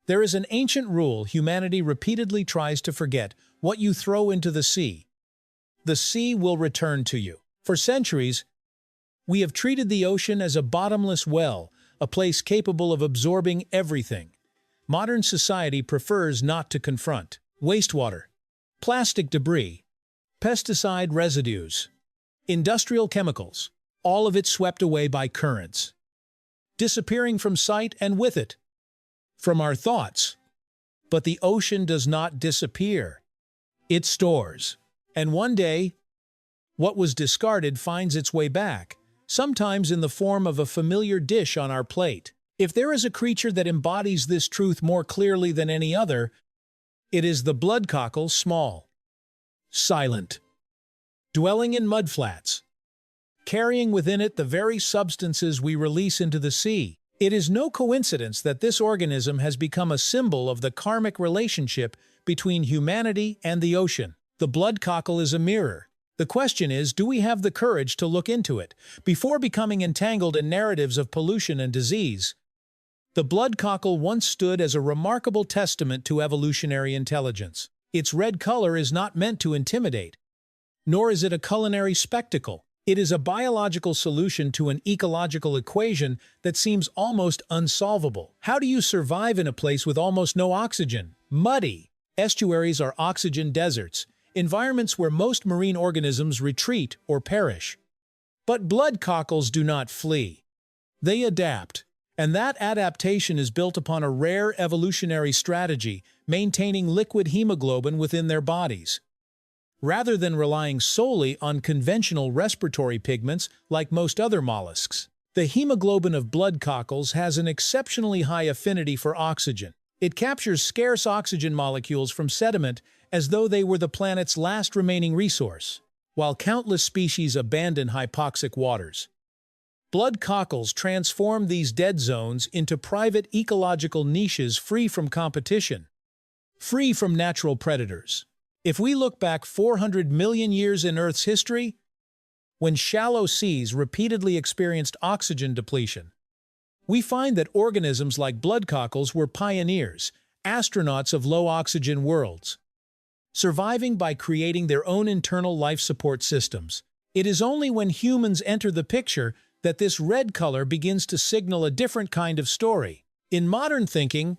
There is an ancient rule humanity repeatedly tries to forget: what you throw into the sea will return to you. For centuries, we have treated the ocean as a bottomless well, a place capable of absorbing everything. Modern society prefers not to confront wastewater, plastic debris, pesticide residues, industrial chemicals, all of it swept away by currents, disappearing from sight and with it, from our thoughts. But the ocean does not disappear. It stores. And one day, what was discarded finds its way back, sometimes in the form of a familiar dish on our plate. If there is a creature that embodies this truth more clearly than any other, it is the bloodcockle, small, silent, dwelling in mudflats, carrying within it the very substances we release into the sea. It is no coincidence that this organism has become a symbol of the karmic relationship between humanity and the ocean. The bloodcockle is a mirror. The question is, do we have the courage to look into it? Before becoming entangled in narratives of pollution and disease, the bloodcockle once stood as a remarkable testament to evolutionary intelligence. Its red color is not meant to intimidate, nor is it a culinary spectacle. It is a biological solution to an ecological equation that seems almost unsolvable. How do you survive in a place with almost no oxygen? Muddy. Estuaries are oxygen deserts, environments where most marine organisms retreat or perish. But bloodcockles do not flee. They adapt, and that adaptation is built upon a rare evolutionary strategy, maintaining liquid hemoglobin within their bodies, rather than relying solely on conventional respiratory pigments like most other mollusks. The hemoglobin of bloodcockles has an exceptionally high affinity for oxygen. It captures scarce oxygen molecules from sediment as though they were the planet's last remaining resource, while countless species abandon hypoxic waters. Bloodcockles transform these dead zones into private ecological niches free from competition, free from natural predators. If we look back 400 million years in Earth's history, when shallow seas repeatedly experienced oxygen depletion, we find that organisms like bloodcockles were pioneers, astronauts of low-oxygen worlds, surviving by creating their own internal life support systems. It is only when humans enter the picture that this red color begins to signal a different kind of story. In modern thinking,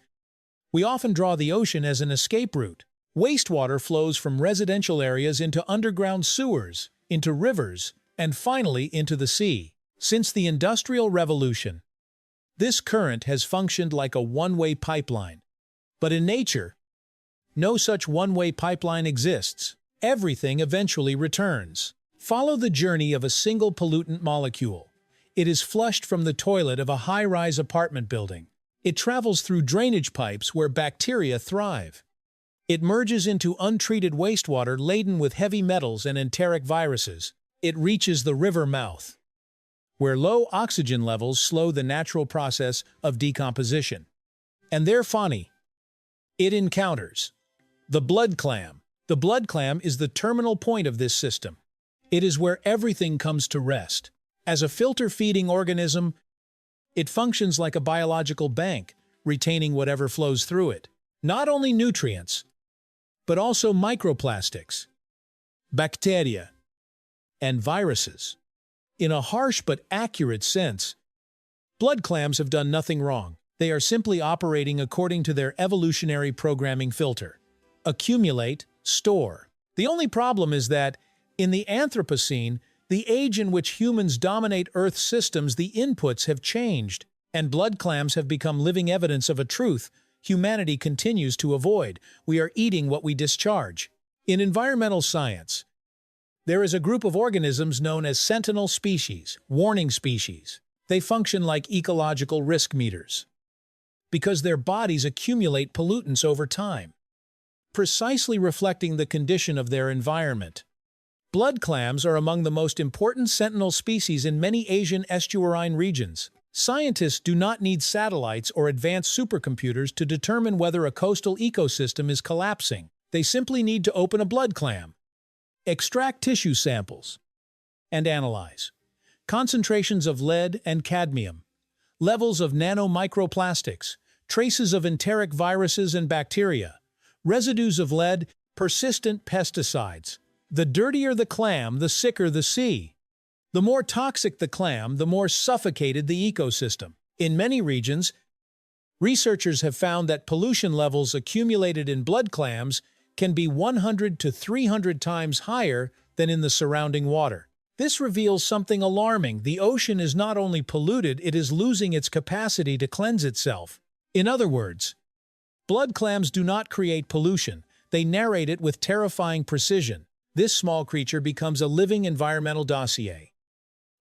we often draw the ocean as an escape route. Wastewater flows from residential areas into underground sewers, into rivers, and finally into the sea. Since the Industrial Revolution, this current has functioned like a one-way pipeline. But in nature, no such one-way pipeline exists. Everything eventually returns. Follow the journey of a single pollutant molecule. It is flushed from the toilet of a high-rise apartment building. It travels through drainage pipes where bacteria thrive. It merges into untreated wastewater laden with heavy metals and enteric viruses. It reaches the river mouth, where low oxygen levels slow the natural process of decomposition. And there, finally, it encounters the blood clam. The blood clam is the terminal point of this system. It is where everything comes to rest. As a filter-feeding organism, it functions like a biological bank, retaining whatever flows through it. Not only nutrients, but also microplastics, bacteria, and viruses. In a harsh but accurate sense, blood clams have done nothing wrong. They are simply operating according to their evolutionary programming filter: accumulate, store. The only problem is that, in the Anthropocene, the age in which humans dominate Earth's systems, the inputs have changed, and blood clams have become living evidence of a truth humanity continues to avoid. We are eating what we discharge. In environmental science, there is a group of organisms known as sentinel species, warning species. They function like ecological risk meters, because their bodies accumulate pollutants over time, precisely reflecting the condition of their environment. Blood clams are among the most important sentinel species in many Asian estuarine regions. Scientists do not need satellites or advanced supercomputers to determine whether a coastal ecosystem is collapsing. They simply need to open a blood clam, extract tissue samples, and analyze concentrations of lead and cadmium, levels of nanomicroplastics, traces of enteric viruses and bacteria, residues of lead, persistent pesticides. The dirtier the clam, the sicker the sea. The more toxic the clam, the more suffocated the ecosystem. In many regions, researchers have found that pollution levels accumulated in blood clams can be 100 to 300 times higher than in the surrounding water. This reveals something alarming. The ocean is not only polluted, it is losing its capacity to cleanse itself. In other words, blood clams do not create pollution. They narrate it with terrifying precision. This small creature becomes a living environmental dossier,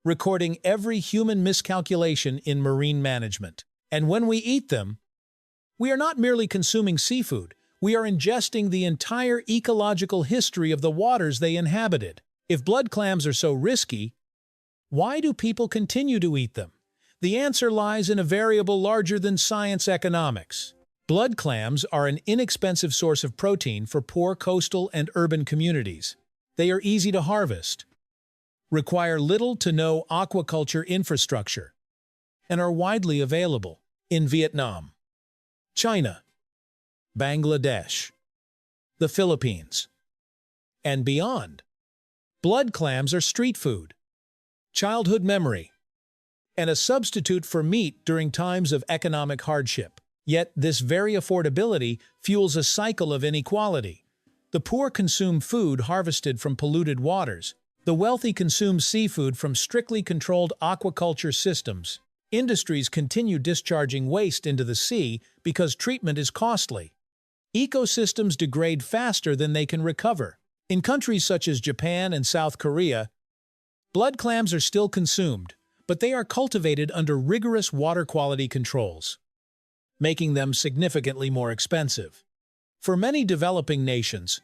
recording every human miscalculation in marine management. And when we eat them, we are not merely consuming seafood, we are ingesting the entire ecological history of the waters they inhabited. If blood clams are so risky, why do people continue to eat them? The answer lies in a variable larger than science economics. Blood clams are an inexpensive source of protein for poor coastal and urban communities. They are easy to harvest, require little to no aquaculture infrastructure, and are widely available in Vietnam, China, Bangladesh, the Philippines, and beyond. Blood clams are street food, childhood memory, and a substitute for meat during times of economic hardship. Yet this very affordability fuels a cycle of inequality. The poor consume food harvested from polluted waters. The wealthy consume seafood from strictly controlled aquaculture systems. Industries continue discharging waste into the sea because treatment is costly. Ecosystems degrade faster than they can recover. In countries such as Japan and South Korea, blood clams are still consumed, but they are cultivated under rigorous water quality controls, making them significantly more expensive. For many developing nations,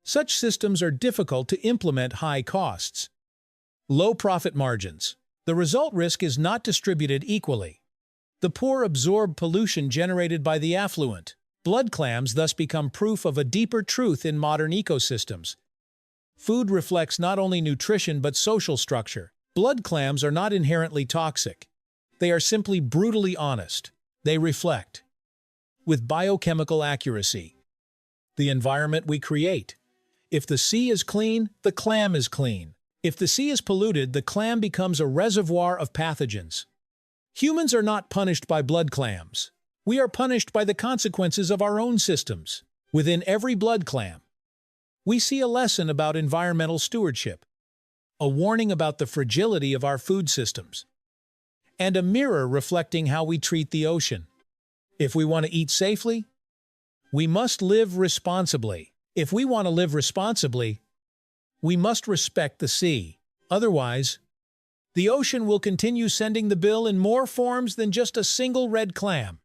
such systems are difficult to implement. High costs, low profit margins. The result risk is not distributed equally. The poor absorb pollution generated by the affluent. Blood clams thus become proof of a deeper truth in modern ecosystems. Food reflects not only nutrition but social structure. Blood clams are not inherently toxic. They are simply brutally honest. They reflect, with biochemical accuracy, the environment we create. If the sea is clean, the clam is clean. If the sea is polluted, the clam becomes a reservoir of pathogens. Humans are not punished by blood clams. We are punished by the consequences of our own systems. Within every blood clam, we see a lesson about environmental stewardship, a warning about the fragility of our food systems, and a mirror reflecting how we treat the ocean. If we want to eat safely, we must live responsibly. If we want to live responsibly, we must respect the sea. Otherwise, the ocean will continue sending the bill in more forms than just a single red clam.